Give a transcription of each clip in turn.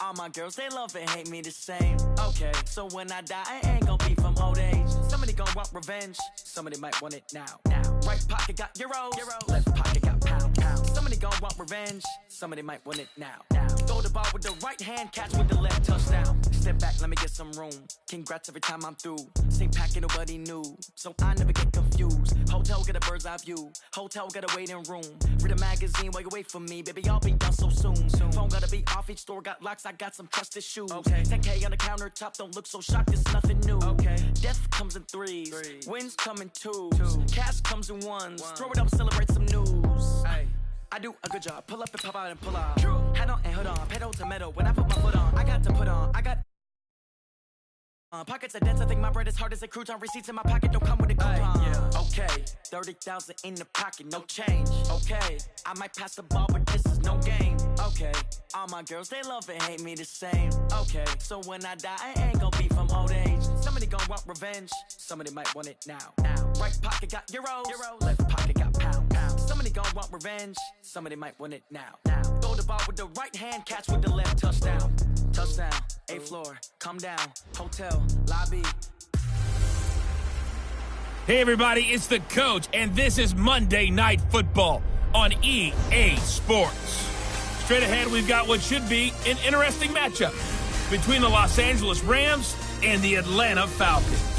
all my girls, they love and hate me the same. Okay, so when I die, I ain't gonna be from old age. Somebody gonna want revenge, somebody might want it now. Right pocket got euros, left pocket got pounds. Somebody gonna want revenge, somebody might want it now. Throw the ball with the right hand, catch with the left, touchdown. Step back, let me get some room. Congrats every time I'm through. Same packet, nobody knew, so I never get confused. Hotel get a bird's eye view, hotel get a waiting room. Read a magazine while you wait for me, baby, I'll be done so soon. Phone gotta be off, each store got locks, I got some trusted shoes. 10K on the countertop, don't look so shocked, it's nothing new. Death comes in threes, wins come in twos, cash comes in ones. Throw it up, celebrate some news. I do a good job, pull up and pop out and pull off. Hat on and hood on, pedal to metal. When I put my foot on, I got to put on, I got pockets are dense, I think my bread is hard as a crouton. Receipts in my pocket don't come with a coupon. Okay, 30,000 in the pocket, no change. Okay, I might pass the ball, but this is no game. Okay, all my girls, they love and hate me the same. Okay, so when I die, I ain't gonna be from old age. Somebody gonna want revenge, somebody might want it now. Right pocket got euros, left pocket got pounds. Somebody gonna want revenge, somebody might want it now. Throw the ball with the right hand, catch with the left, touchdown. Touchdown, 8th floor, come down, hotel, lobby. Hey everybody, it's the coach, and this is Monday Night Football on EA Sports. Straight ahead, we've got what should be an interesting matchup between the Los Angeles Rams and the Atlanta Falcons.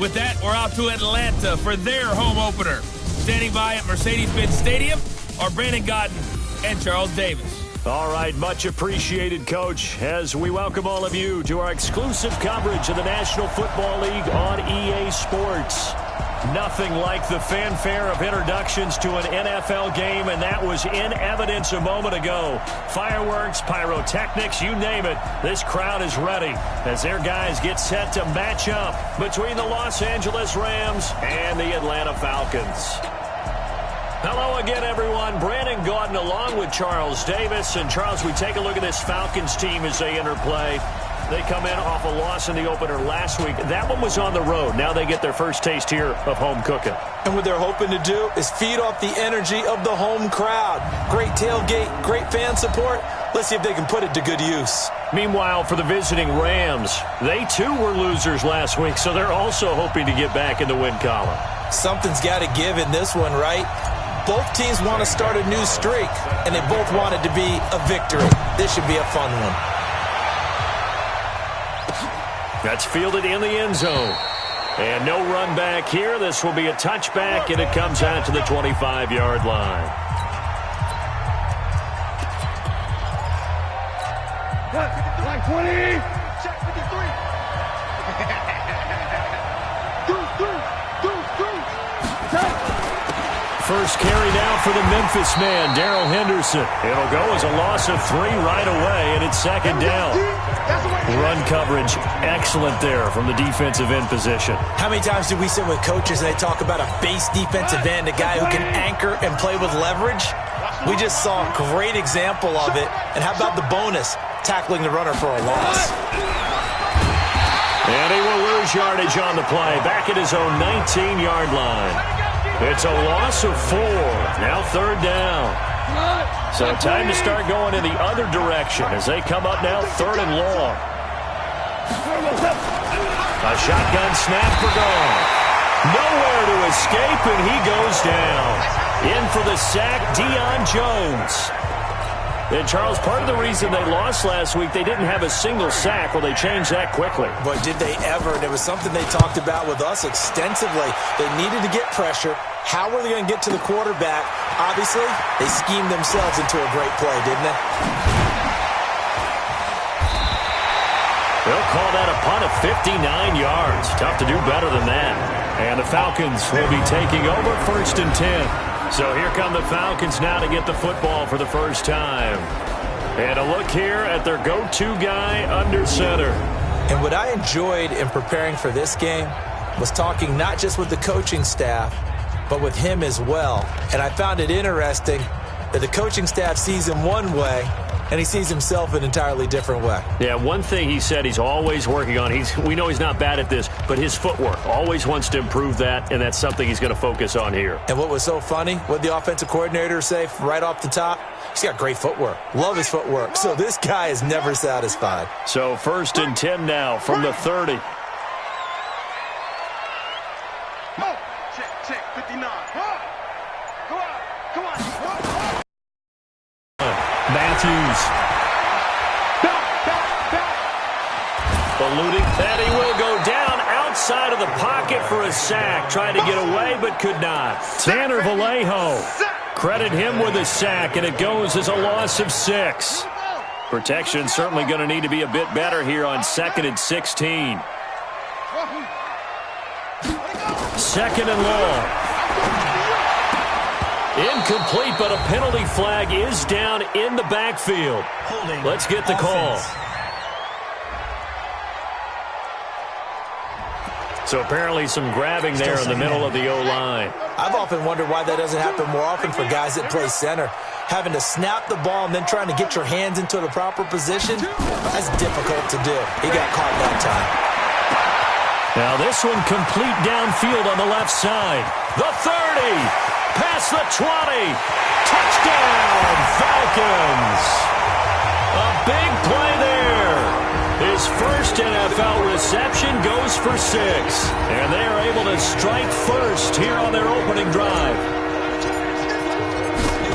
With that, we're out to Atlanta for their home opener. Standing by at Mercedes-Benz Stadium are Brandon Godden and Charles Davis. All right, much appreciated, Coach, as we welcome all of you to our exclusive coverage of the National Football League on EA Sports. Nothing like the fanfare of introductions to an NFL game, and that was in evidence a moment ago. Fireworks, pyrotechnics, you name it. This crowd is ready as their guys get set to match up between the Los Angeles Rams and the Atlanta Falcons. Hello again, everyone. Brandon Gaudin along with Charles Davis. And, Charles, we take a look at this Falcons team as they enter play. They come in off a loss in the opener last week. That one was on the road. Now they get their first taste here of home cooking. And what they're hoping to do is feed off the energy of the home crowd. Great tailgate, great fan support. Let's see if they can put it to good use. Meanwhile, for the visiting Rams, they too were losers last week, so they're also hoping to get back in the win column. Something's got to give in this one, right? Both teams want to start a new streak, and they both want it to be a victory. This should be a fun one. That's fielded in the end zone. And no run back here. This will be a touchback, and it comes out to the 25-yard line. Like 20. Check 53. First carry now for the Memphis man, Darrell Henderson. It'll go as a loss of 3 right away, and it's second down. Run coverage, excellent there from the defensive end position. How many times do we sit with coaches and they talk about a base defensive end, a guy who can anchor and play with leverage? We just saw a great example of it. And how about the bonus, tackling the runner for a loss? And he will lose yardage on the play, back at his own 19-yard line. It's a loss of 4. Now third down. So time to start going in the other direction as they come up now 3rd and long. A shotgun snap for Gone. Nowhere to escape, and he goes down. In for the sack, Deion Jones. And, Charles, part of the reason they lost last week, they didn't have a single sack. Well, they changed that quickly. But did they ever? And it was something they talked about with us extensively. They needed to get pressure. How were they going to get to the quarterback? Obviously, they schemed themselves into a great play, didn't they? They'll call that a punt of 59 yards. Tough to do better than that. And the Falcons will be taking over 1st and 10. So here come the Falcons now to get the football for the first time. And a look here at their go-to guy under center. And what I enjoyed in preparing for this game was talking not just with the coaching staff, but with him as well. And I found it interesting that the coaching staff sees him one way, and he sees himself an entirely different way. Yeah, one thing he said he's always working on, we know he's not bad at this, but his footwork, always wants to improve that, and that's something he's going to focus on here. And what was so funny, what the offensive coordinator say right off the top? He's got great footwork. Love his footwork. So this guy is never satisfied. So 1st and 10 now from the 30. Check, 59. Go out. Come on. Matthews. Eluding, and he will go down outside of the pocket for a sack. Tried to get away, but could not. Tanner Vallejo. Credit him with a sack, and it goes as a loss of 6. Protection certainly going to need to be a bit better here on 2nd and 16. 2nd and long. Incomplete, but a penalty flag is down in the backfield. Let's get the call. So apparently some grabbing there in the middle of the O-line. I've often wondered why that doesn't happen more often for guys that play center. Having to snap the ball and then trying to get your hands into the proper position, that's difficult to do. He got caught that time. Now this one complete downfield on the left side. The 30, past the 20, touchdown Falcons. A big play there. His first NFL reception goes for 6. And they are able to strike first here on their opening drive.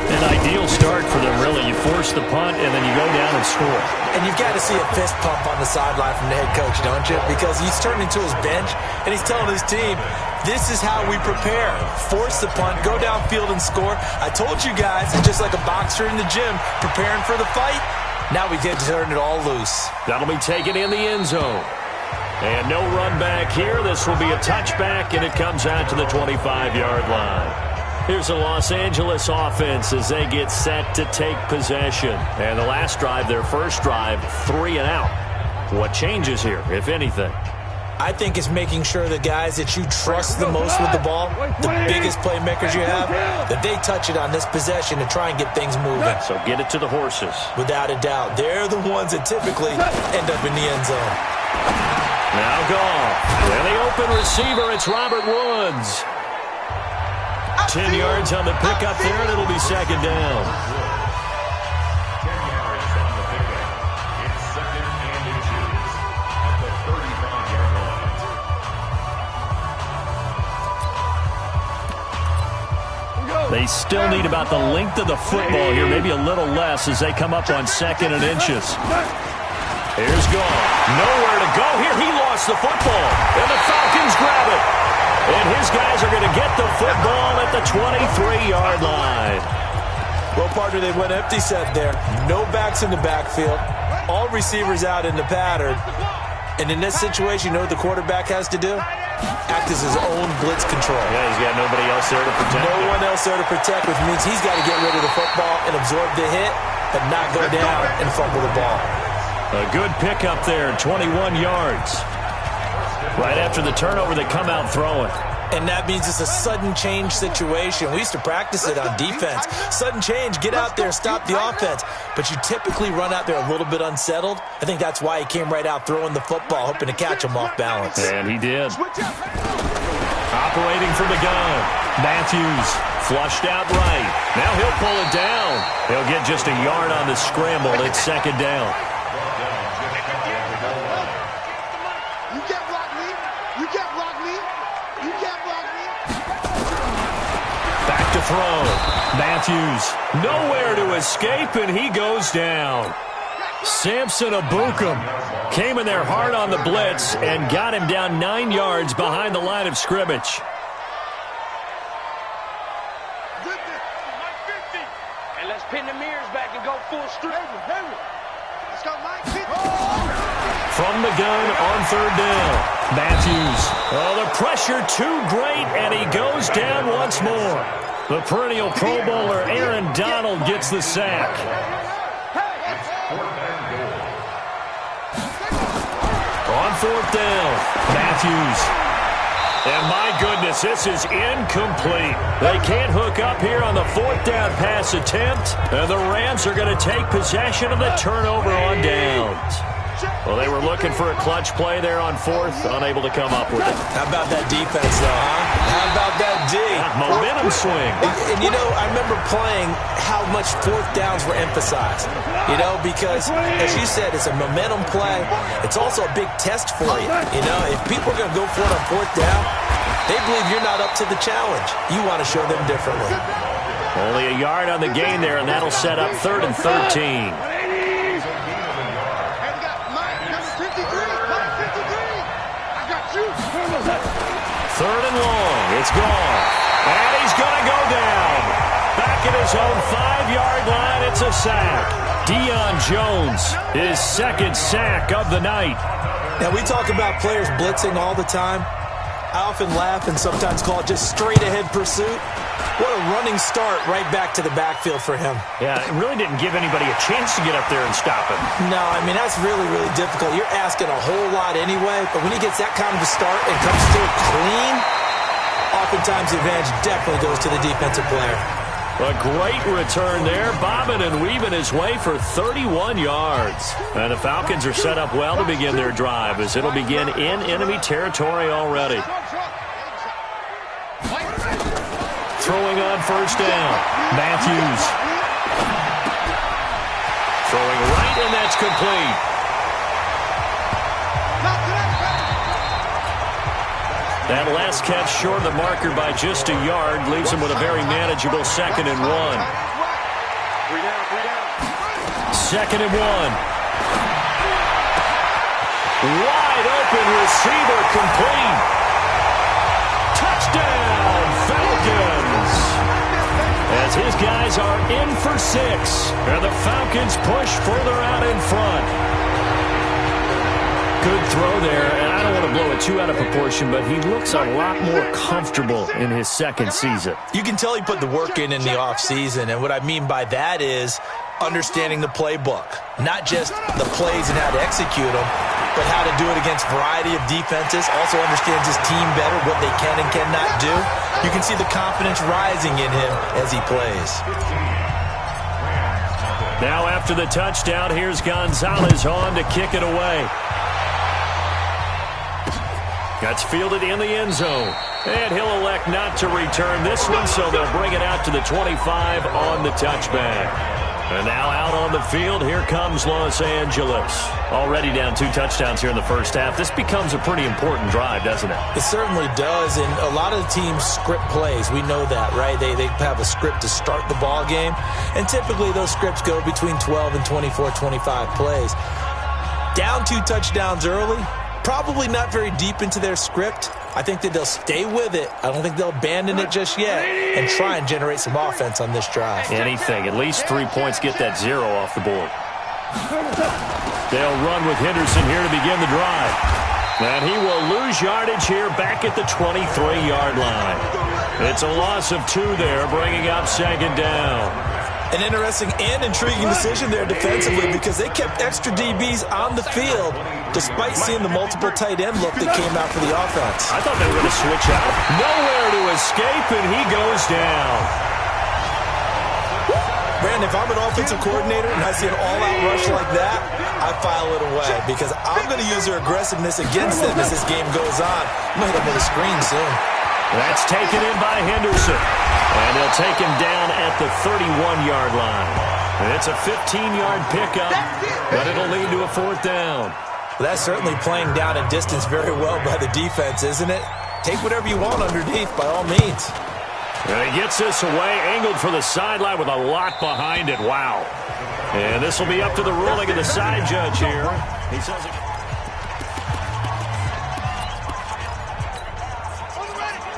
An ideal start for them, really. You force the punt, and then you go down and score. And you've got to see a fist pump on the sideline from the head coach, don't you? Because he's turned into his bench, and he's telling his team, this is how we prepare. Force the punt, go downfield and score. I told you guys, it's just like a boxer in the gym preparing for the fight. Now we get to turn it all loose. That'll be taken in the end zone. And no run back here. This will be a touchback, and it comes out to the 25-yard line. Here's the Los Angeles offense as they get set to take possession. And the last drive, their first drive, 3 and out. What changes here, if anything? I think it's making sure the guys that you trust the most with the ball, the biggest playmakers you have, that they touch it on this possession to try and get things moving. So get it to the horses. Without a doubt. They're the ones that typically end up in the end zone. Now gone. And the open receiver, it's Robert Woods. 10 yards on the pickup there, and it'll be 2nd down. They still need about the length of the football here, maybe a little less as they come up on 2nd and inches. Here's gone. Nowhere to go here. He lost the football, and the Falcons grab it. And his guys are going to get the football at the 23-yard line. Well, partner, they went empty set there. No backs in the backfield. All receivers out in the pattern. And in this situation, you know what the quarterback has to do? Act as his own blitz control. Yeah, he's got nobody else there to protect. No one else there to protect, which means he's got to get rid of the football and absorb the hit and not go down and fumble the ball. A good pickup there, 21 yards. Right after the turnover, they come out throwing. And that means it's a sudden change situation. We used to practice it on defense. Sudden change, get out there, stop the offense. But you typically run out there a little bit unsettled. I think that's why he came right out throwing the football, hoping to catch him off balance. And he did. Operating from the gun. Matthews flushed out right. Now he'll pull it down. He'll get just a yard on the scramble. It's 2nd down. Throw. Matthews nowhere to escape, and he goes down. Samson Abukum came in there hard on the blitz and got him down 9 yards behind the line of scrimmage. And let's pin the mirrors back and go full straight. Let's go, Mike. From the gun on 3rd down. Matthews. Oh, the pressure too great, and he goes down once more. The perennial Pro Bowler Aaron Donald gets the sack. On 4th down, Matthews. And my goodness, this is incomplete. They can't hook up here on the 4th down pass attempt. And the Rams are going to take possession of the turnover on downs. Well, they were looking for a clutch play there on fourth, unable to come up with it. How about that defense, though, huh? How about that D? Momentum swing. And, you know, I remember playing how much fourth downs were emphasized, you know, because, as you said, it's a momentum play. It's also a big test for you. You know, if people are going to go for it on fourth down, they believe you're not up to the challenge. You want to show them differently. Only a yard on the gain there, and that'll set up 3rd and 13. Third and long. It's gone. And he's going to go down. Back at his own 5-yard line. It's a sack. Deion Jones, his 2nd sack of the night. Now, we talk about players blitzing all the time. I often laugh and sometimes call it just straight-ahead pursuit. What a running start right back to the backfield for him. Yeah, it really didn't give anybody a chance to get up there and stop him. No, I mean, that's really, really difficult. You're asking a whole lot anyway, but when he gets that kind of a start and comes through clean, oftentimes the advantage definitely goes to the defensive player. A great return there, bobbing and weaving his way for 31 yards. And the Falcons are set up well to begin their drive, as it'll begin in enemy territory already. Throwing on first down, Matthews. Throwing right, and that's complete. That last catch short of the marker by just a yard leaves him with a very manageable 2nd and 1. 2nd and 1. Wide open receiver complete. Touchdown, Falcons. As his guys are in for 6, and the Falcons push further out in front. Good throw there, and I don't want to blow it too out of proportion, but he looks a lot more comfortable in his 2nd season. You can tell he put the work in the offseason, and what I mean by that is understanding the playbook. Not just the plays and how to execute them, but how to do it against a variety of defenses. Also understands his team better, what they can and cannot do. You can see the confidence rising in him as he plays. Now after the touchdown, here's Gonzalez on to kick it away. That's fielded in the end zone. And he'll elect not to return this one, so they'll bring it out to the 25 on the touchback. And now out on the field, here comes Los Angeles. Already down 2 touchdowns here in the first half. This becomes a pretty important drive, doesn't it? It certainly does, and a lot of the teams script plays. We know that, right? They have a script to start the ball game, and typically those scripts go between 12 and 24, 25 plays. Down 2 touchdowns early, probably not very deep into their script. I think that they'll stay with it. I don't think they'll abandon it just yet and try and generate some offense on this drive. Anything. At least 3 points, get that 0 off the board. They'll run with Henderson here to begin the drive. And he will lose yardage here back at the 23-yard line. It's a loss of 2 there, bringing up 2nd down. An interesting and intriguing decision there defensively, because they kept extra DBs on the field despite seeing the multiple tight end look that came out for the offense. I thought they were going to switch out. Nowhere to escape, and he goes down. Brandon, if I'm an offensive coordinator and I see an all-out rush like that, I file it away, because I'm going to use their aggressiveness against them as this game goes on. I'm going to hit them with a screen soon. That's taken in by Henderson. And they'll take him down at the 31-yard line. And it's a 15-yard pickup, but it'll lead to a 4th down. Well, that's certainly playing down and distance very well by the defense, isn't it? Take whatever you want underneath, by all means. And he gets this away, angled for the sideline with a lot behind it. Wow. And this will be up to the ruling of the side judge here. He says it.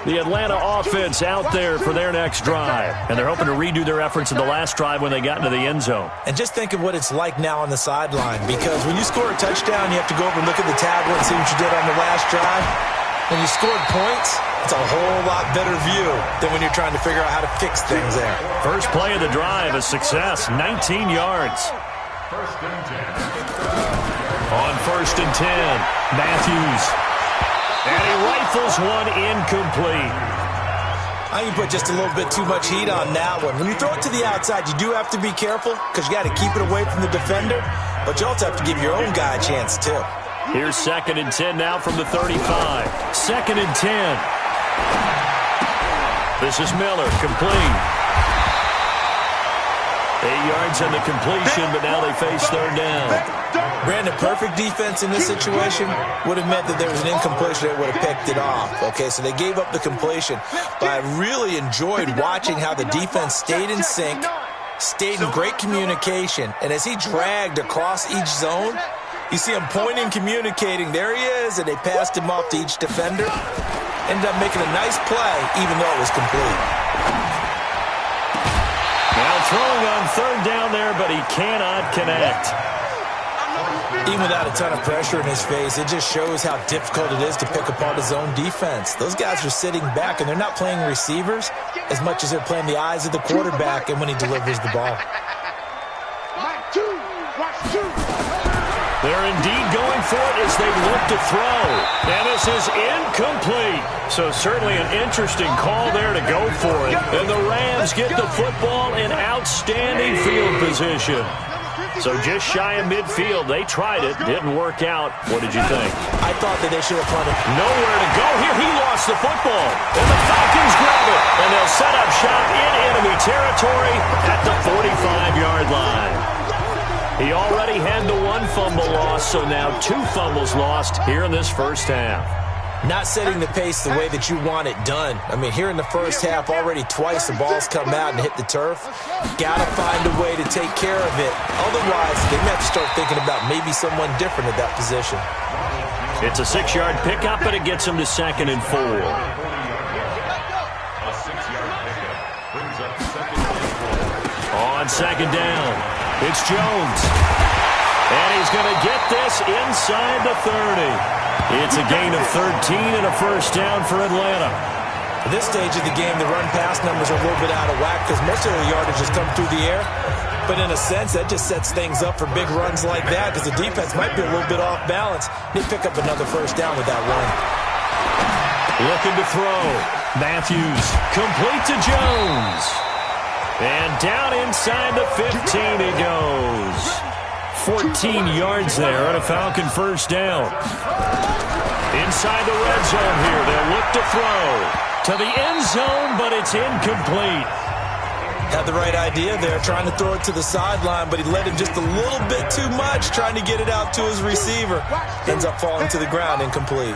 The Atlanta offense out there for their next drive. And they're hoping to redo their efforts in the last drive when they got into the end zone. And just think of what it's like now on the sideline, because when you score a touchdown, you have to go over and look at the tablet and see what you did on the last drive. When you scored points, it's a whole lot better view than when you're trying to figure out how to fix things there. First play of the drive, a success, 19 yards. On 1st and 10, Matthews. And he rifles one incomplete. I think you put just a little bit too much heat on that one. When you throw it to the outside, you do have to be careful, because you got to keep it away from the defender. but you also have to give your own guy a chance, too. Here's 2nd and 10 now from the 35. 2nd and 10. This is Miller, complete. 8 yards on the completion, but now they face 3rd down. Brandon, perfect defense in this situation would have meant that there was an incompletion that would have picked it off. Okay, so they gave up the completion, but I really enjoyed watching how the defense stayed in sync, stayed in great communication, and as he dragged across each zone, you see him pointing, communicating. There he is, and they passed him off to each defender. Ended up making a nice play, even though it was complete. Now throwing on 3rd down there, but he cannot connect. Even without a ton of pressure in his face, it just shows how difficult it is to pick apart his own defense. Those guys are sitting back, and they're not playing receivers as much as they're playing the eyes of the quarterback and when he delivers the ball. They're indeed going for it as they look to throw. And this is incomplete. So certainly an interesting call there to go for it. And the Rams get the football in outstanding field position. So just shy of midfield. They tried it. Didn't work out. What did you think? I thought that they should have punted. Nowhere to go. Here he lost the football. And the Falcons grab it. And they'll set up shop in enemy territory at the 45-yard line. He already had the 1 fumble loss, so now 2 fumbles lost here in this first half. Not setting the pace the way that you want it done. I mean, here in the first half, already twice the ball's come out and hit the turf. Got to find a way to take care of it. Otherwise, they may have to start thinking about maybe someone different at that position. It's a 6-yard pickup, but it gets him to 2nd and 4. On 2nd down, it's Jones. And he's going to get this inside the 30. It's a gain of 13 and a first down for Atlanta. At this stage of the game, the run-pass numbers are a little bit out of whack because most of the yardage has come through the air. But in a sense, that just sets things up for big runs like that because the defense might be a little bit off balance. They pick up another first down with that run. Looking to throw. Matthews complete to Jones. And down inside the 15 he goes. 14 yards there on a Falcon first down. Inside the red zone here, they'll look to throw. To the end zone, but it's incomplete. Had the right idea there, trying to throw it to the sideline, but he let him just a little bit too much, trying to get it out to his receiver. Ends up falling to the ground, incomplete.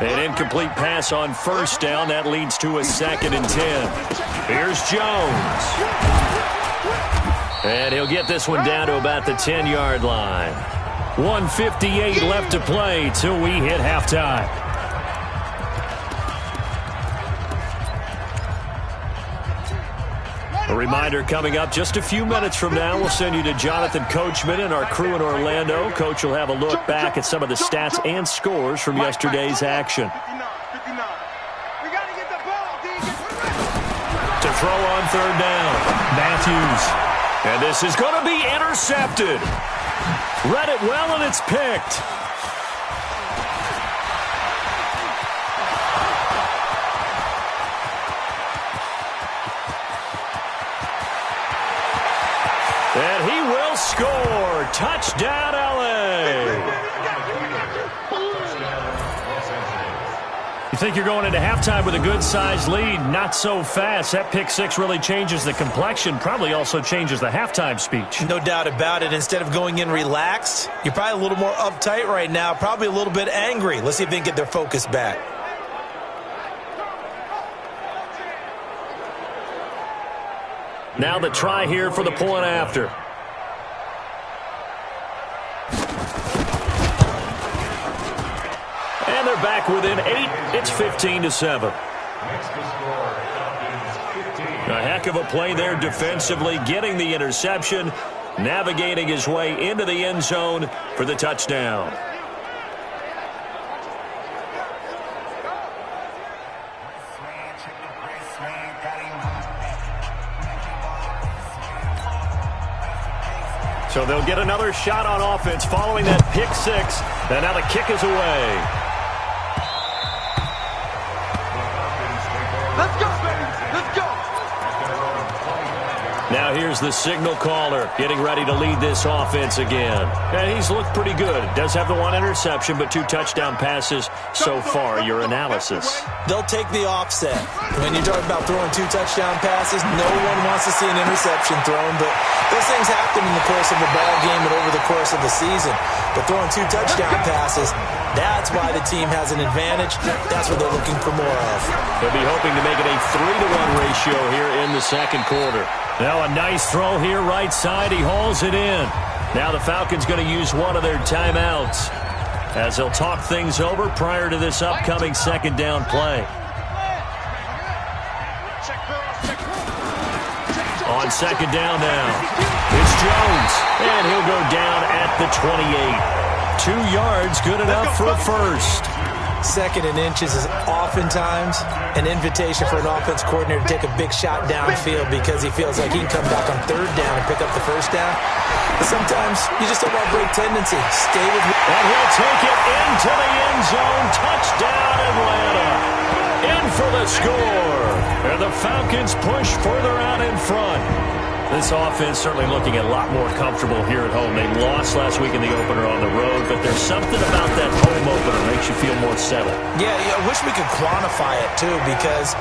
An incomplete pass on first down. That leads to a 2nd and 10. Here's Jones. And he'll get this one down to about the 10-yard line. 1:58 left to play till we hit halftime. A reminder coming up just a few minutes from now, we'll send you to Jonathan Coachman and our crew in Orlando. Coach will have a look back at some of the stats and scores from yesterday's action. To throw on 3rd down, Matthews. And this is going to be intercepted. Read it well, and it's picked. And he will score. Touchdown, LA. You think you're going into halftime with a good-sized lead. Not so fast. That pick six really changes the complexion. Probably also changes the halftime speech. No doubt about it. Instead of going in relaxed, you're probably a little more uptight right now. Probably a little bit angry. Let's see if they can get their focus back. Now the try here for the point after. And they're back within 8. It's 15-7. A heck of a play there defensively, getting the interception, navigating his way into the end zone for the touchdown. So they'll get another shot on offense following that pick six. And now the kick is away. Let's go, baby. Let's go. Now Now here's the signal caller getting ready to lead this offense again. And he's looked pretty good. Does have the one interception, but 2 touchdown passes so far. Your analysis. They'll take the offset. When you're talking about throwing 2 touchdown passes, no one wants to see an interception thrown, but those things happen in the course of a ball game and over the course of the season. But throwing 2 touchdown passes, that's why the team has an advantage. That's what they're looking for more of. They'll be hoping to make it a 3-to-1 ratio here in the second quarter. Now a nice throw here right side. He hauls it in. Now the Falcons going to use one of their timeouts as they'll talk things over prior to this upcoming second down play. On second down now, it's Jones, and he'll go down at the 28. 2 yards, good enough for a first. Second and inches is oftentimes an invitation for an offense coordinator to take a big shot downfield because he feels like he can come back on third down and pick up the first down. But sometimes you just don't want break tendency. Stay with me. And he'll take it into the end zone. Touchdown, Atlanta. In for the score. And the Falcons push further out in front. This offense certainly looking a lot more comfortable here at home. They lost last week in the opener on the road, but there's something about that home opener that makes you feel more settled. Yeah, I wish we could quantify it, too, because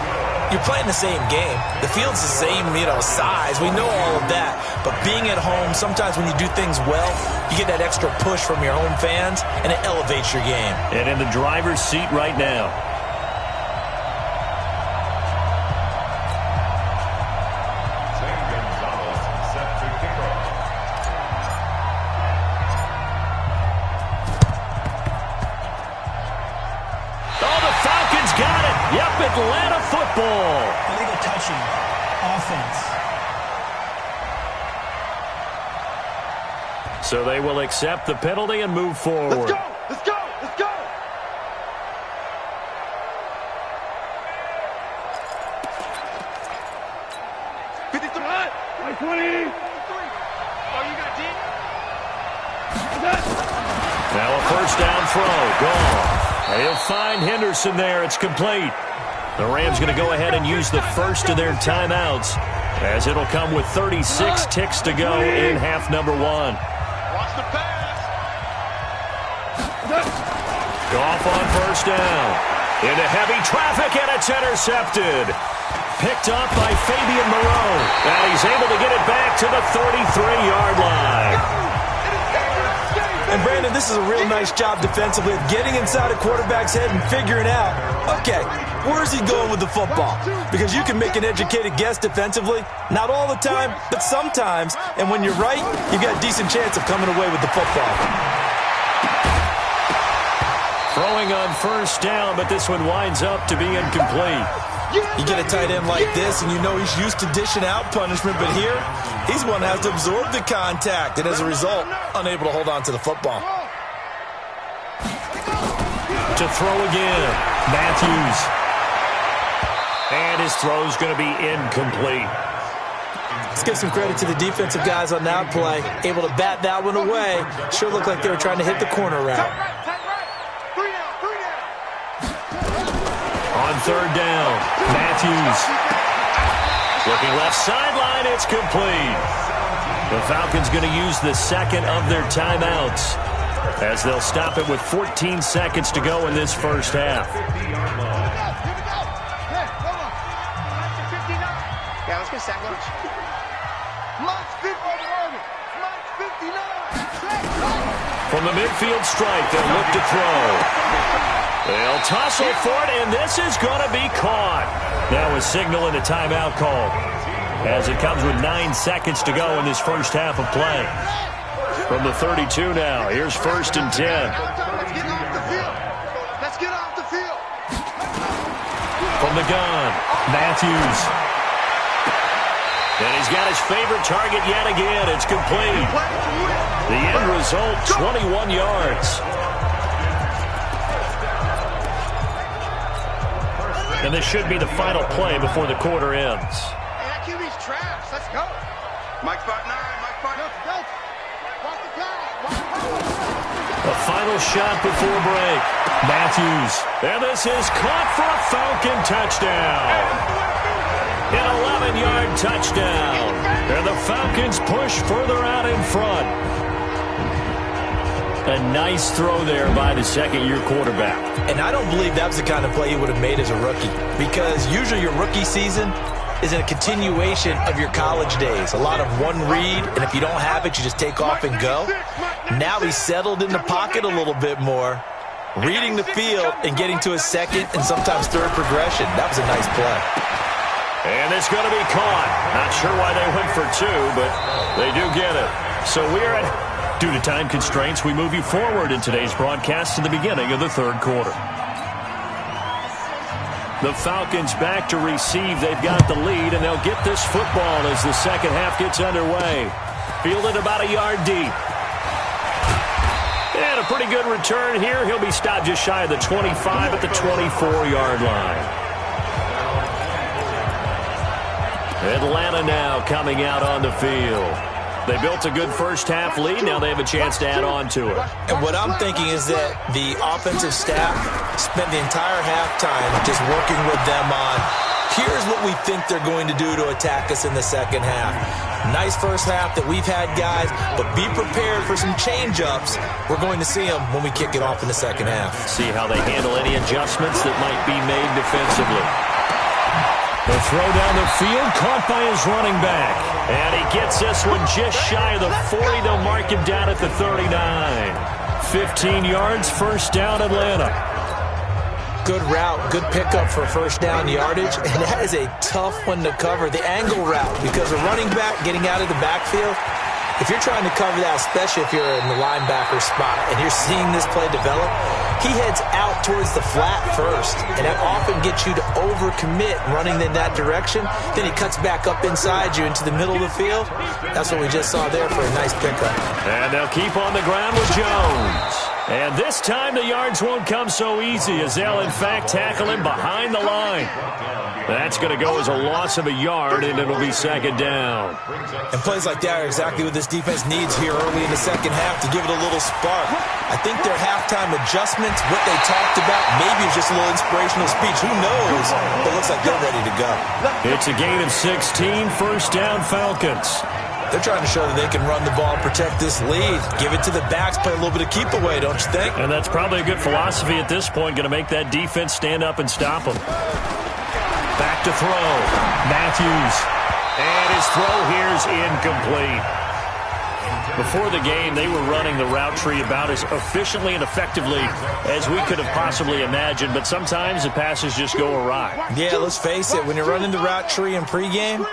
you're playing the same game. The field's the same, size. We know all of that. But being at home, sometimes when you do things well, you get that extra push from your home fans, and it elevates your game. And in the driver's seat right now. Atlanta football. Illegal touching. Offense. So they will accept the penalty and move forward. Let's go! Let's go! Let's go! Now a first down throw. Gone. He'll find Henderson there. It's complete. The Rams going to go ahead and use the first of their timeouts as it'll come with 36 ticks to go in half number 1. Watch the pass. Goff on first down. Into heavy traffic, and it's intercepted. Picked up by Fabian Moreau. And he's able to get it back to the 33-yard line. And, Brandon, this is a real nice job defensively of getting inside a quarterback's head and figuring out, okay, where's he going with the football? Because you can make an educated guess defensively. Not all the time, but sometimes. And when you're right, you've got a decent chance of coming away with the football. Throwing on first down, but this one winds up to be incomplete. You get a tight end like this, and you know he's used to dishing out punishment, but here, he's one that has to absorb the contact, and as a result, unable to hold on to the football. To throw again, Matthews. And his throw's going to be incomplete. Let's give some credit to the defensive guys on that play. Able to bat that one away. Sure looked like they were trying to hit the corner route. On third down, Matthews. Looking left sideline, it's complete. The Falcons going to use the second of their timeouts as they'll stop it with 14 seconds to go in this first half. Yeah, let's get sack lunch. From the midfield stripe, they'll look to throw. They'll tussle for it, and this is going to be caught. Now a signal and a timeout call as it comes with 9 seconds to go in this first half of play. From the 32 now, here's first and 10. Let's get off the field. Let's get off the field. From the gun, Matthews. And he's got his favorite target yet again. It's complete. The end result, 21 yards. And this should be the final play before the quarter ends. Hey, that QB's trash. Let's go. Mike 5'9", Mike 5'9". Watch the guy. A final shot before break. Matthews. And this is caught for a Falcon touchdown. An 11-yard touchdown. And the Falcons push further out in front. A nice throw there by the second-year quarterback. And I don't believe that was the kind of play he would have made as a rookie, because usually your rookie season is a continuation of your college days. A lot of one read, and if you don't have it, you just take off and go. Now he's settled in the pocket a little bit more, reading the field and getting to a second and sometimes third progression. That was a nice play. And it's going to be caught. Not sure why they went for two, but they do get it. So we're at, due to time constraints, we move you forward in today's broadcast to the beginning of the third quarter. The Falcons back to receive. They've got the lead, and they'll get this football as the second half gets underway. Fielded about a yard deep. And a pretty good return here. He'll be stopped just shy of the 25 at the 24-yard line. Atlanta now coming out on the field. They built a good first-half lead. Now they have a chance to add on to it. And what I'm thinking is that the offensive staff spent the entire halftime just working with them on, here's what we think they're going to do to attack us in the second half. Nice first half that we've had, guys, but be prepared for some change-ups. We're going to see them when we kick it off in the second half. See how they handle any adjustments that might be made defensively. The throw down the field, caught by his running back. And he gets this one just shy of the 40. They'll mark him down at the 39. 15 yards, first down, Atlanta. Good route, good pickup for first down yardage, and that is a tough one to cover. The angle route, because a running back getting out of the backfield, if you're trying to cover that, especially if you're in the linebacker spot and you're seeing this play develop, he heads out towards the flat first, and that often gets you to overcommit running in that direction. Then he cuts back up inside you into the middle of the field. That's what we just saw there for a nice pickup. And they'll keep on the ground with Jones. And this time the yards won't come so easy, as they'll in fact tackle him behind the line. That's going to go as a loss of a yard, and it'll be second down. And plays like that are exactly what this defense needs here early in the second half to give it a little spark. I think their halftime adjustments, what they talked about, maybe it's just a little inspirational speech. Who knows? But it looks like they're ready to go. It's a gain of 16, first down Falcons. They're trying to show that they can run the ball and protect this lead. Give it to the backs, play a little bit of keep away, don't you think? And that's probably a good philosophy at this point, going to make that defense stand up and stop them. Back to throw. Matthews. And his throw here's incomplete. Before the game, they were running the route tree about as efficiently and effectively as we could have possibly imagined, but sometimes the passes just go awry. Yeah, let's face it. When you're running the route tree in pregame,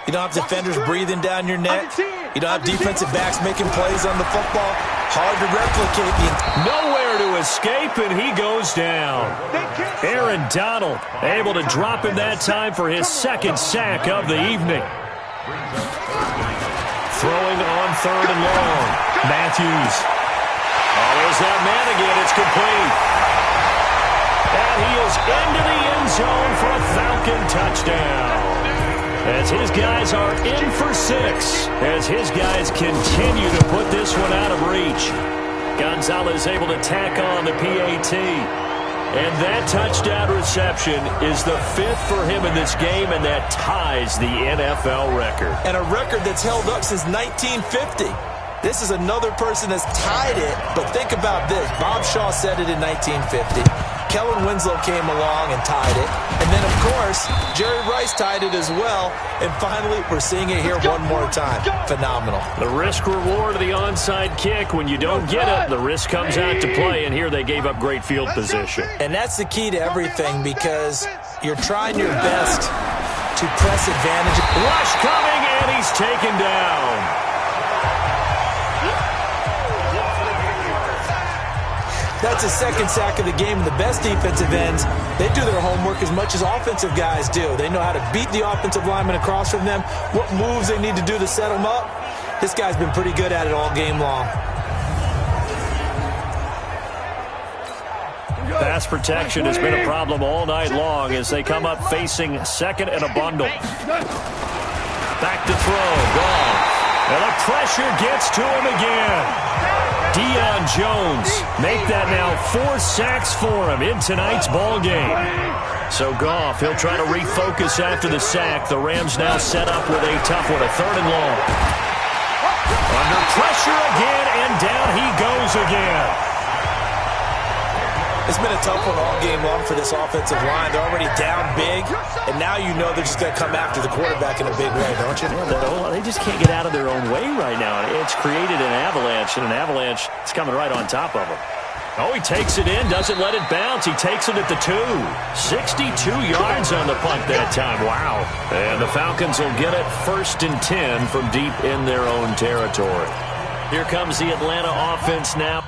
you don't have defenders breathing down your neck. You don't have defensive backs making plays on the football. Hard to replicate. Nowhere to escape, and he goes down. Aaron Donald able to drop him that time for his second sack of the evening. Throwing on third and long. Matthews. Oh, there's that man again. It's complete. And he is into the end zone for a Falcon touchdown. As his guys are in for 6, as his guys continue to put this one out of reach. Gonzalez able to tack on the PAT. And that touchdown reception is the 5th for him in this game, and that ties the NFL record. And a record that's held up since 1950. This is another person that's tied it, but think about this. Bob Shaw said it in 1950. Kellen Winslow came along and tied it. And then, of course, Jerry Rice tied it as well. And finally, we're seeing it here one more time. Phenomenal. The risk-reward of the onside kick. When you don't get it, the risk comes out to play. And here they gave up great field position. And that's the key to everything, because you're trying your best to press advantage. Rush coming, and he's taken down. That's his second sack of the game. And the best defensive ends, they do their homework as much as offensive guys do. They know how to beat the offensive lineman across from them, what moves they need to do to set them up. This guy's been pretty good at it all game long. Pass protection has been a problem all night long as they come up facing second and a bundle. Back to throw. Gone. And the pressure gets to him again. Deion Jones make that now 4 sacks for him in tonight's ball game. So Goff, he'll try to refocus after the sack. The Rams now set up with a tough one, a 3rd and long. Under pressure again, and down he goes again. It's been a tough one all game long for this offensive line. They're already down big, and now you know they're just going to come after the quarterback in a big way, don't you? Yeah, they just can't get out of their own way right now. It's created an avalanche, and an avalanche is coming right on top of them. Oh, he takes it in, doesn't let it bounce. He takes it at the 2. 62 yards on the punt that time. Wow. And the Falcons will get it 1st and 10 from deep in their own territory. Here comes the Atlanta offense now.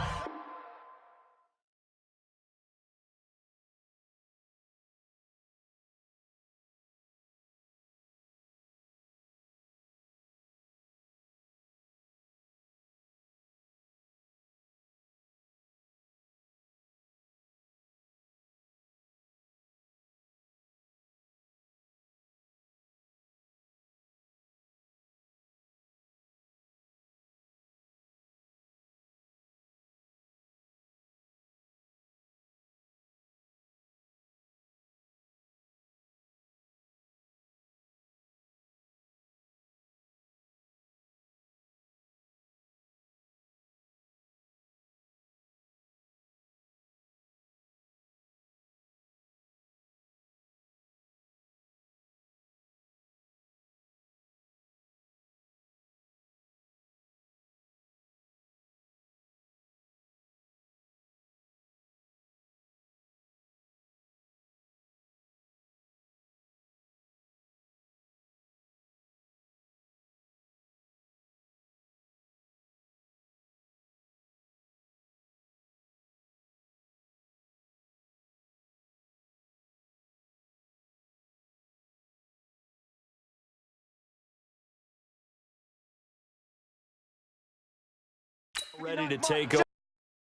Ready to take over.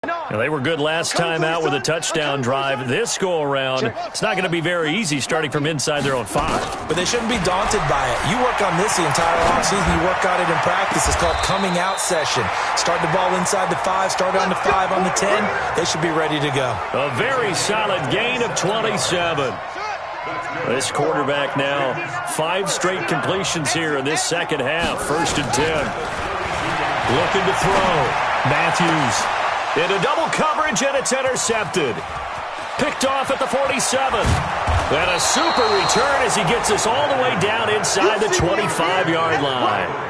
Now, they were good last time out with a touchdown drive. This go-around, it's not going to be very easy starting from inside their own 5. But they shouldn't be daunted by it. You work on this the entire offseason. You work on it in practice. It's called coming out session. Start the ball inside the 5, start on the 5, on the 10. They should be ready to go. A very solid gain of 27. This quarterback now, 5 straight completions here in this second half. 1st and 10. Looking to throw. Matthews into double coverage, and it's intercepted. Picked off at the 47. And a super return as he gets us all the way down inside the 25-yard line.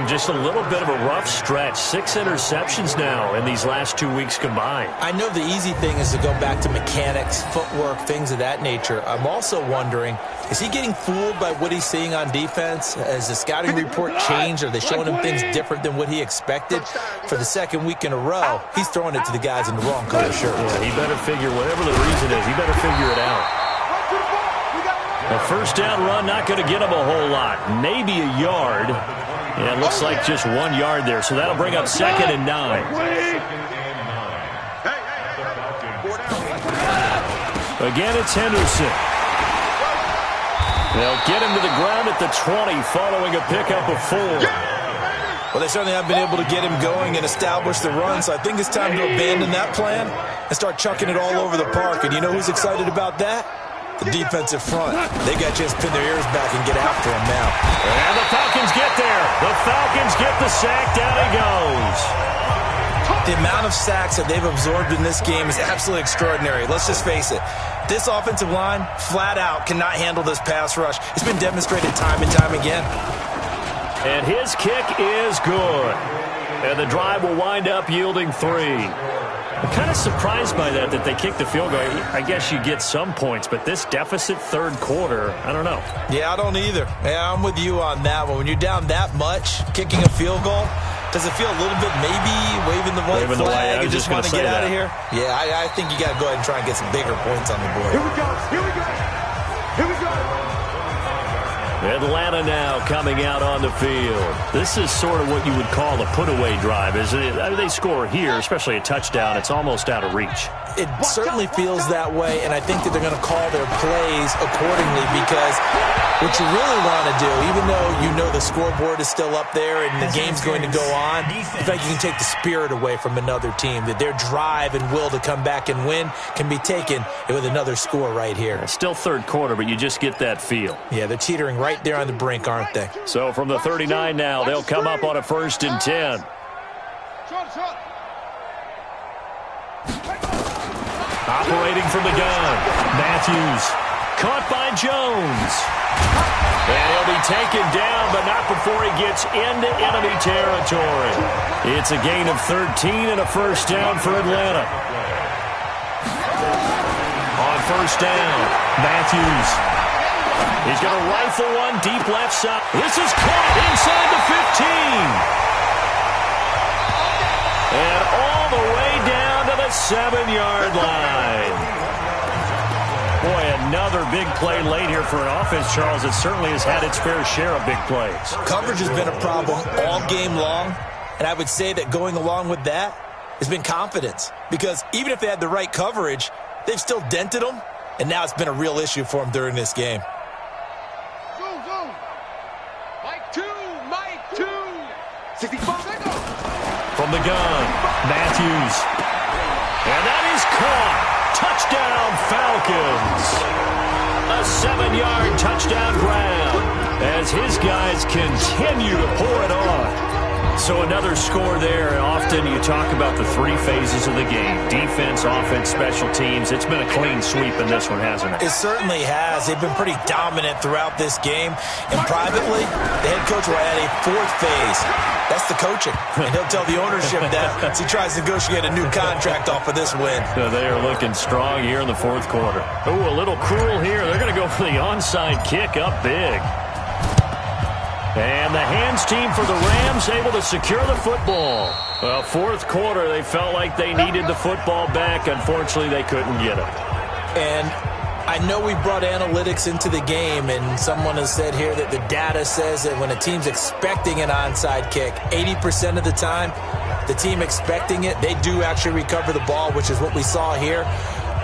Just a little bit of a rough stretch. 6 interceptions now in these last 2 weeks combined. I know the easy thing is to go back to mechanics, footwork, things of that nature. I'm also wondering, is he getting fooled by what he's seeing on defense? Has the scouting report changed? Are they showing him things different than what he expected? For the 2nd week in a row, he's throwing it to the guys in the wrong color shirt. Yeah, he better figure, whatever the reason is, he better figure it out. A 1st down run, not going to get him a whole lot. Maybe a yard. Yeah, it looks like just 1 yard there, so that'll bring up 2nd and 9. Again, it's Henderson. They'll get him to the ground at the 20 following a pickup of 4. Well, they certainly have been able to get him going and establish the run, so I think it's time to abandon that plan and start chucking it all over the park. And you know who's excited about that? The defensive front. They got a chance to pin their ears back and get after him now. And the Falcons get there. The Falcons get the sack. Down he goes. The amount of sacks that they've absorbed in this game is absolutely extraordinary. Let's just face it. This offensive line, flat out, cannot handle this pass rush. It's been demonstrated time and time again. And his kick is good. And the drive will wind up yielding 3. I'm kind of surprised by that they kicked the field goal. I guess you get some points, but this deficit 3rd quarter, I don't know. Yeah, I don't either. Yeah, I'm with you on that one. When you're down that much, kicking a field goal, does it feel a little bit maybe waving the white flag and just want to get out of here? Yeah, I think you got to go ahead and try and get some bigger points on the board. Here we go. Here we go. Here we go. Atlanta now coming out on the field. This is sort of what you would call a put-away drive, isn't it? I mean, they score here, especially a touchdown. It's almost out of reach. it certainly feels that way, and I think that they're going to call their plays accordingly, because what you really want to do, even though you know the scoreboard is still up there and the game's going to go on, in fact, you can take the spirit away from another team, that their drive and will to come back and win can be taken with another score right here. Still third quarter, but you just get that feel. Yeah, they're teetering right there on the brink, aren't they? So from the 39 now, they'll come up on a 1st and 10. Operating from the gun, Matthews. Caught by Jones. And he'll be taken down, but not before he gets into enemy territory. It's a gain of 13 and a 1st down for Atlanta. On 1st down, Matthews. He's going to rifle one deep left side. This is caught inside the 15. And all the way down to the 7-yard line. Boy, another big play late here for an offense, Charles, that certainly has had its fair share of big plays. Coverage has been a problem all game long, and I would say that going along with that has been confidence, because even if they had the right coverage, they've still dented them, and now it's been a real issue for them during this game. From the gun, Matthews. And that is caught. Touchdown, Falcons. A 7-yard touchdown grab as his guys continue to pour it on. So another score there. Often you talk about the 3 phases of the game. Defense, offense, special teams. It's been a clean sweep in this one, hasn't it? It certainly has. They've been pretty dominant throughout this game. And privately, the head coach will add a 4th phase. That's the coaching. And he'll tell the ownership that as he tries to negotiate a new contract off of this win. So they are looking strong here in the 4th quarter. Ooh, a little cruel here. They're going to go for the onside kick up big. And the hands team for the Rams able to secure the football. Well, 4th quarter, they felt like they needed the football back. Unfortunately, they couldn't get it. And I know we brought analytics into the game, and someone has said here that the data says that when a team's expecting an onside kick, 80% of the time, the team expecting it, they do actually recover the ball, which is what we saw here.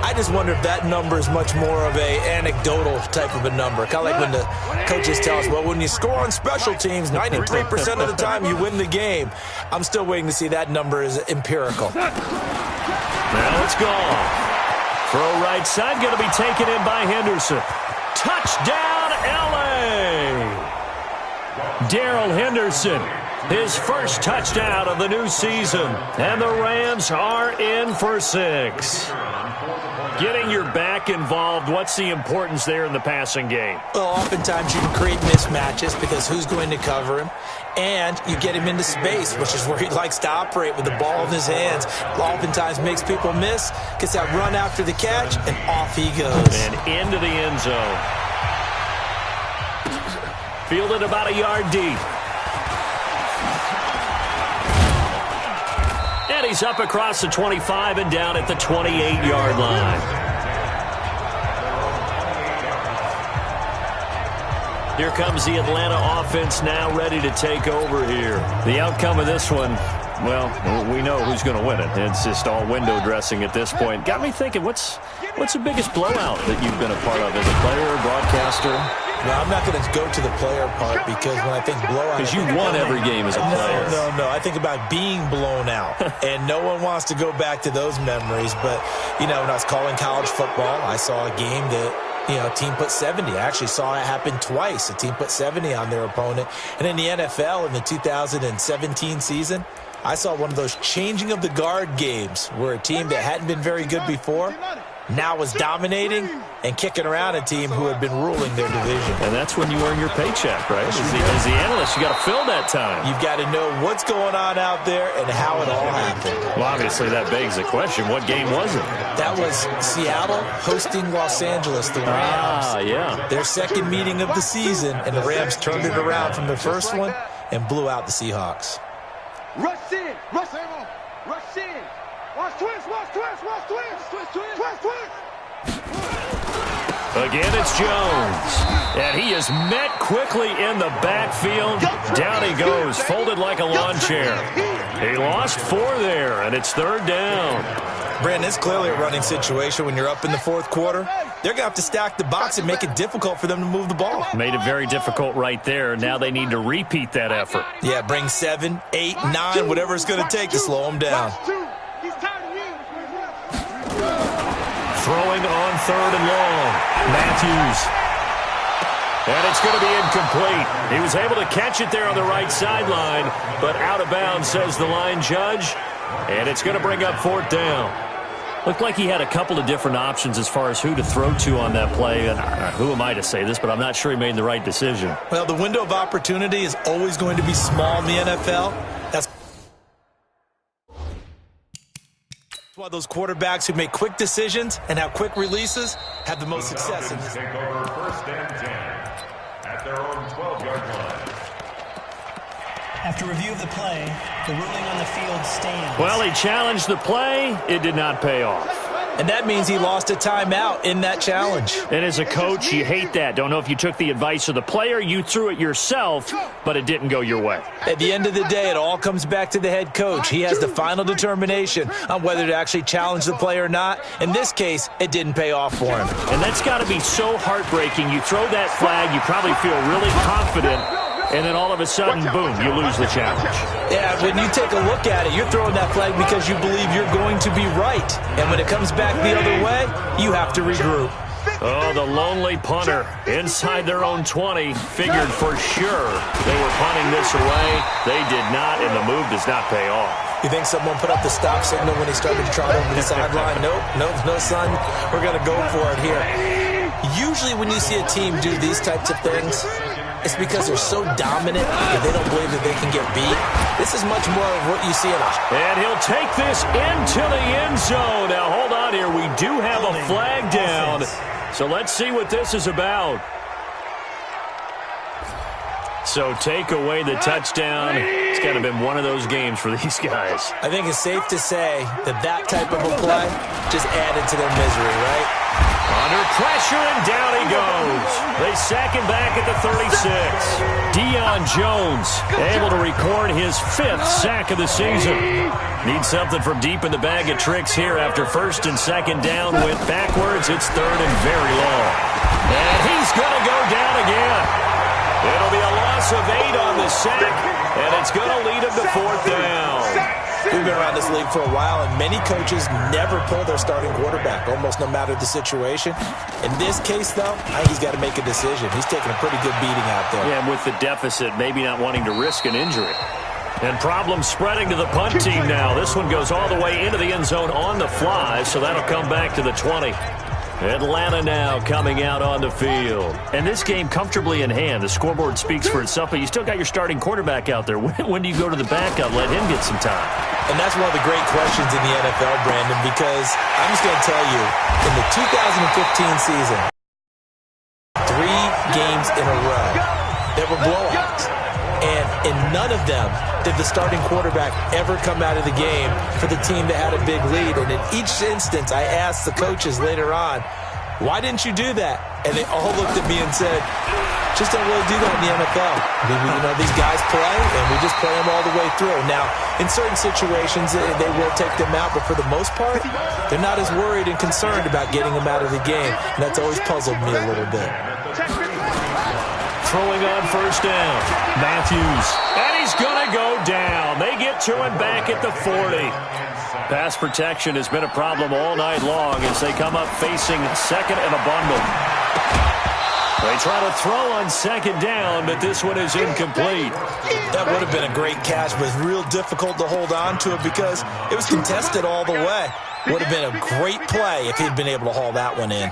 I just wonder if that number is much more of a anecdotal type of a number. Kind of like when the coaches tell us, well, when you score on special teams, 93% of the time you win the game. I'm still waiting to see that number is empirical. Now it's gone. Throw right side, going to be taken in by Henderson. Touchdown, L.A. Darrell Henderson, his first touchdown of the new season. And the Rams are in for 6. Getting your back involved, what's the importance there in the passing game? Well, oftentimes you can create mismatches because who's going to cover him? And you get him into space, which is where he likes to operate with the ball in his hands. Oftentimes makes people miss, gets that run after the catch, and off he goes. And into the end zone. Fielded about a yard deep. And he's up across the 25 and down at the 28-yard line. Here comes the Atlanta offense now ready to take over here. The outcome of this one, well, we know who's going to win it. It's just all window dressing at this point. Got me thinking, what's the biggest blowout that you've been a part of as a player, broadcaster? No, I'm not going to go to the player part because when I think blowout... Because you won every game as a player. No. I think about being blown out. And no one wants to go back to those memories. But, when I was calling college football, I saw a game that, a team put 70. I actually saw it happen twice. A team put 70 on their opponent. And in the NFL, in the 2017 season, I saw one of those changing of the guard games where a team that hadn't been very good before now was dominating and kicking around a team who had been ruling their division. And that's when you earn your paycheck, right? As the analyst, you got to fill that time. You've got to know what's going on out there and how it all happened. Well, obviously, that begs the question, what game was it? That was Seattle hosting Los Angeles, the Rams. Yeah. Their second meeting of the season, and the Rams turned it around from the first one and blew out the Seahawks. Rush in! Rush in! Rush in! Watch twist! Watch twist! Watch twist! Twist! Twist! Twist! Twist! Again, it's Jones. And he is met quickly in the backfield. Down he goes, folded like a lawn chair. He lost 4 there, and it's 3rd down. Brandon, it's clearly a running situation when you're up in the fourth quarter. They're going to have to stack the box and make it difficult for them to move the ball. Made it very difficult right there. Now they need to repeat that effort. Yeah, bring 7, 8, 9, whatever it's going to take to slow them down. Throwing on 3rd and long. Matthews. And it's going to be incomplete. He was able to catch it there on the right sideline, but out of bounds, says the line judge. And it's going to bring up 4th down. Looked like he had a couple of different options as far as who to throw to on that play. And who am I to say this, but I'm not sure he made the right decision. Well, the window of opportunity is always going to be small in the NFL. That's why those quarterbacks who make quick decisions and have quick releases have the most success in this. Take over 1st and 10 at their own 12-yard line. After review of the play, the ruling on the field stands. Well, he challenged the play. It did not pay off. And that means he lost a timeout in that challenge. And as a coach, you hate that. Don't know if you took the advice of the player, you threw it yourself, but it didn't go your way. At the end of the day, it all comes back to the head coach. He has the final determination on whether to actually challenge the play or not. In this case, it didn't pay off for him. And that's got to be so heartbreaking. You throw that flag, you probably feel really confident, and then all of a sudden, boom, you lose the challenge. Yeah, when you take a look at it, you're throwing that flag because you believe you're going to be right. And when it comes back the other way, you have to regroup. Oh, the lonely punter inside their own 20 figured for sure they were punting this away. They did not, and the move does not pay off. You think someone put up the stop signal when he started to trot over the sideline? Nope, no, son. We're going to go for it here. Usually when you see a team do these types of things, it's because they're so dominant that they don't believe that they can get beat. This is much more of what you see in a... And he'll take this into the end zone. Now, hold on here. We do have a flag down. So let's see what this is about. So take away the touchdown. It's kind of been one of those games for these guys. I think it's safe to say that that type of a play just added to their misery, right? Under pressure, and down he goes. They sack him back at the 36. Deion Jones able to record his 5th sack of the season. Needs something from deep in the bag of tricks here after 1st and 2nd down. Went backwards. It's 3rd and very long. And he's going to go down again. It'll be a loss of 8 on the sack, and it's going to lead him to 4th down. We've been around this league for a while, and many coaches never pull their starting quarterback, almost no matter the situation. In this case, though, I think he's got to make a decision. He's taking a pretty good beating out there. Yeah, with the deficit, maybe not wanting to risk an injury. And problems spreading to the punt team now. This one goes all the way into the end zone on the fly, so that'll come back to the 20. Atlanta now coming out on the field. And this game comfortably in hand. The scoreboard speaks for itself, but you still got your starting quarterback out there. When do you go to the backup? Let him get some time. And that's one of the great questions in the NFL, Brandon, because I'm just going to tell you, in the 2015 season, 3 games in a row, there were blowouts. And in none of them did the starting quarterback ever come out of the game for the team that had a big lead. And in each instance, I asked the coaches later on, why didn't you do that? And they all looked at me and said, just don't really do that in the NFL. These guys play, and we just play them all the way through. Now, in certain situations, they will take them out, but for the most part, they're not as worried and concerned about getting them out of the game. And that's always puzzled me a little bit. Throwing on 1st down. Matthews. And he's going to go down. They get to him back at the 40. Pass protection has been a problem all night long as they come up facing 2nd and a bundle. They try to throw on 2nd down, but this one is incomplete. That would have been a great catch, but it's real difficult to hold on to it because it was contested all the way. Would have been a great play if he'd been able to haul that one in.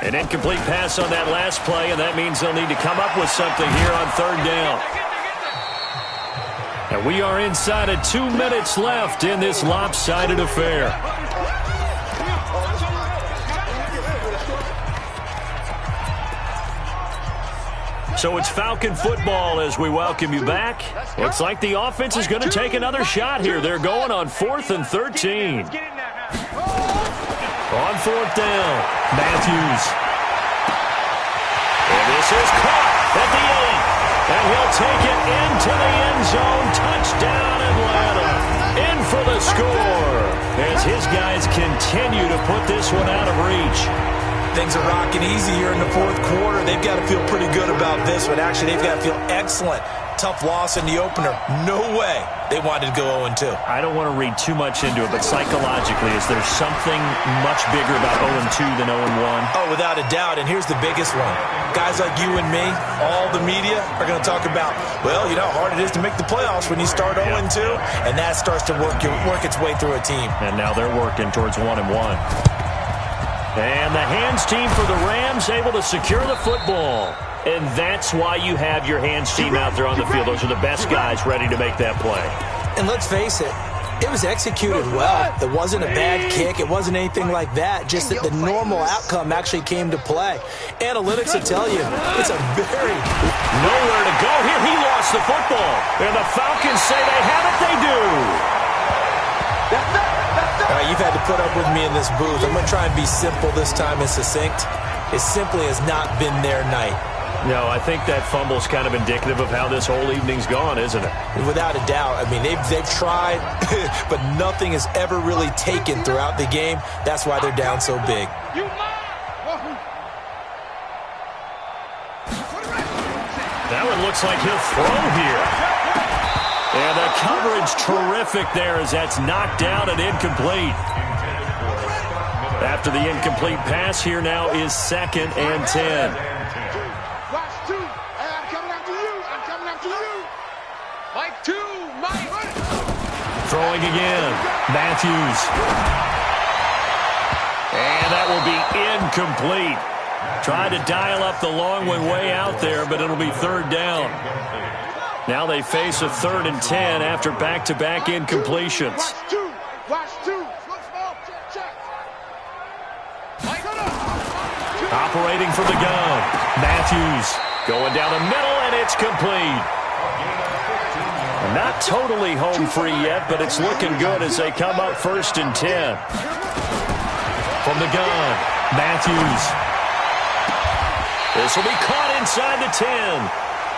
An incomplete pass on that last play, and that means they'll need to come up with something here on 3rd down. And we are inside of 2 minutes left in this lopsided affair. So it's Falcon football as we welcome you back. Looks like the offense is going to take another shot here. They're going on 4th and 13. On 4th down, Matthews. And this is caught at the 8. And he'll take it into the end zone. Touchdown, Atlanta. In for the score. And as his guys continue to put this one out of reach. Things are rocking easy here in the fourth quarter. They've got to feel pretty good about this one. Actually, they've got to feel excellent. Tough loss in the opener. No way they wanted to go 0-2. I don't want to read too much into it, but psychologically, is there something much bigger about 0-2 than 0-1? Oh, without a doubt, and here's the biggest one. Guys like you and me, all the media, are going to talk about, well, you know how hard it is to make the playoffs when you start 0-2, and that starts to work its way through a team. And now they're working towards 1-1. And the hands team for the Rams able to secure the football. And that's why you have your hands team out there on the field. Those are the best guys ready to make that play. And let's face it, it was executed well. It wasn't a bad kick. It wasn't anything like that. Just that the normal outcome actually came to play. Analytics will tell you it's a very... Nowhere to go here. He lost the football. And the Falcons say they have it. They do. All right, you've had to put up with me in this booth. I'm going to try and be simple this time and succinct. It simply has not been their night. No, I think that fumble's kind of indicative of how this whole evening's gone, isn't it? Without a doubt. I mean, they've tried, but nothing has ever really taken throughout the game. That's why they're down so big. That one looks like he'll throw here. And the coverage terrific there as that's knocked down and incomplete. After the incomplete pass, here now is 2nd and 10. Throwing again. Matthews. And that will be incomplete. Tried to dial up the long one way out there, but it'll be 3rd down. Now they face a 3rd and 10 after back-to-back incompletions. Operating from the gun. Matthews going down the middle, and it's complete. Not totally home free yet, but it's looking good as they come up 1st and 10. From the gun, Matthews. This will be caught inside the 10.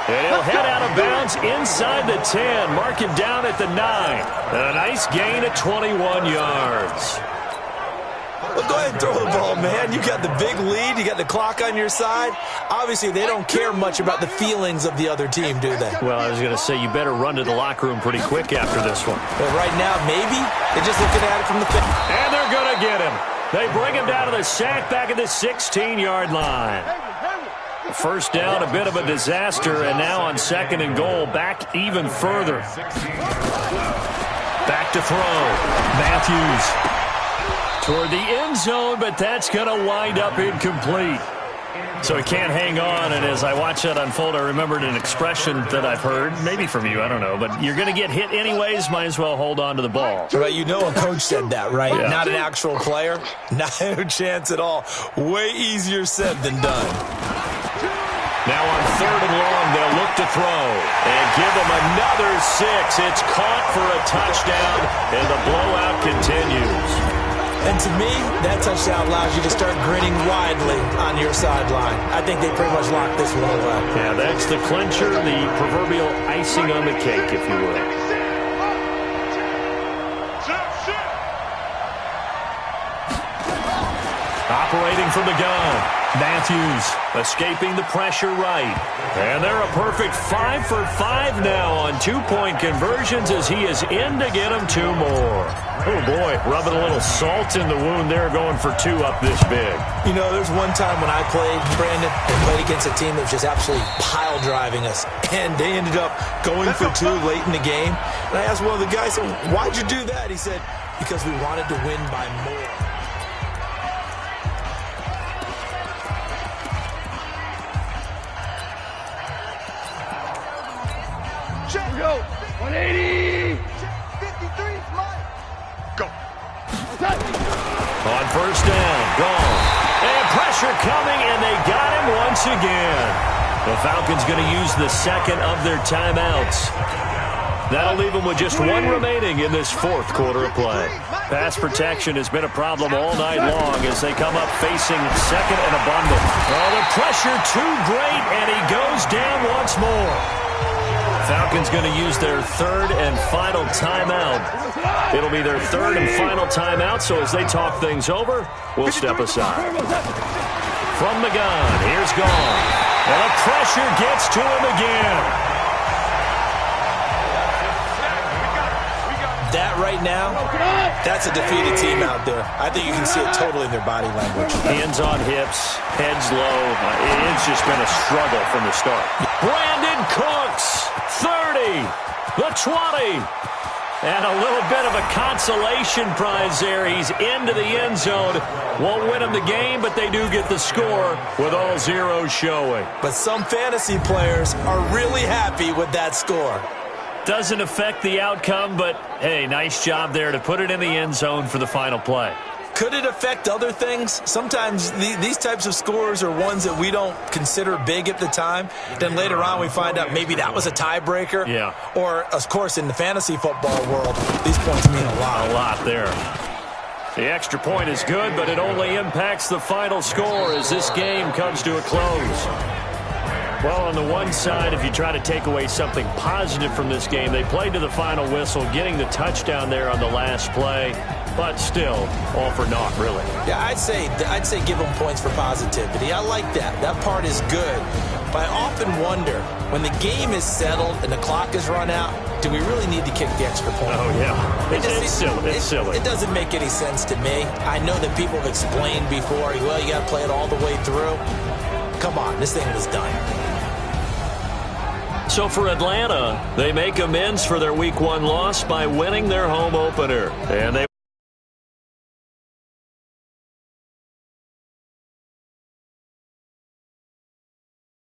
And he'll head out of bounds inside the 10. Mark him down at the 9. A nice gain of 21 yards. Well, go ahead and throw the ball, man. You got the big lead. You got the clock on your side. Obviously, they don't care much about the feelings of the other team, do they? Well, I was going to say, you better run to the locker room pretty quick after this one. But right now, maybe they're just looking at it from the field. And they're going to get him. They bring him down to the sack back at the 16-yard line. First down, a bit of a disaster, and now on 2nd and goal, back even further. Back to throw. Matthews toward the end zone, but that's going to wind up incomplete. So he can't hang on, and as I watch that unfold, I remembered an expression that I've heard, maybe from you, I don't know, but you're going to get hit anyways, might as well hold on to the ball. Right, you know a coach said that, right? Yeah. Not an actual player. Not a chance at all. Way easier said than done. Now on 3rd and long, they'll look to throw and give them another 6. It's caught for a touchdown, and the blowout continues. And to me, that touchdown allows you to start grinning widely on your sideline. I think they pretty much locked this one away. Yeah, that's the clincher, the proverbial icing on the cake, if you will. Operating from the gun. Matthews escaping the pressure right. And they're a perfect 5 for 5 now on 2-point conversions as he is in to get them 2 more. Oh, boy, rubbing a little salt in the wound there, going for 2 up this big. You know, there's one time when I played, Brandon, and played against a team that was just absolutely pile driving us. And they ended up going for 2 late in the game. And I asked one of the guys, why'd you do that? He said, because we wanted to win by more. Go. 180. 53, Mike. Go. On 1st down, gone. And pressure coming, and they got him once again. The Falcons going to use the 2nd of their timeouts. That'll leave them with just 1 remaining in this 4th quarter of play. Pass protection has been a problem all night long as they come up facing 2nd and abundant. Oh, the pressure too great, and he goes down once more. Falcons going to use their third and final timeout. It'll be their third and final timeout, so as they talk things over, we'll step aside. From the gun, here's Gone. And the pressure gets to him again. That right now, that's a defeated team out there. I think you can see it totally in their body language. Hands on hips, heads low. It's just been a struggle from the start. Brandon Cooks, 30, the 20. And a little bit of a consolation prize there. He's into the end zone. Won't win him the game, but they do get the score with all zeros showing. But some fantasy players are really happy with that score. Doesn't affect the outcome, but, hey, nice job there to put it in the end zone for the final play. Could it affect other things? Sometimes these types of scores are ones that we don't consider big at the time. Then later on we find out maybe that was a tiebreaker. Yeah. Or, of course, in the fantasy football world, these points mean a lot. A lot there. The extra point is good, but it only impacts the final score as this game comes to a close. Well, on the one side, if you try to take away something positive from this game, they played to the final whistle, getting the touchdown there on the last play, but still, all for naught, really. Yeah, I'd say give them points for positivity. I like that. That part is good. But I often wonder, when the game is settled and the clock is run out, do we really need to kick the extra point? Oh, yeah. It's silly. It's silly. It doesn't make any sense to me. I know that people have explained before, well, you got to play it all the way through. Come on, this thing was done. So for Atlanta, they make amends for their Week 1 loss by winning their home opener. And they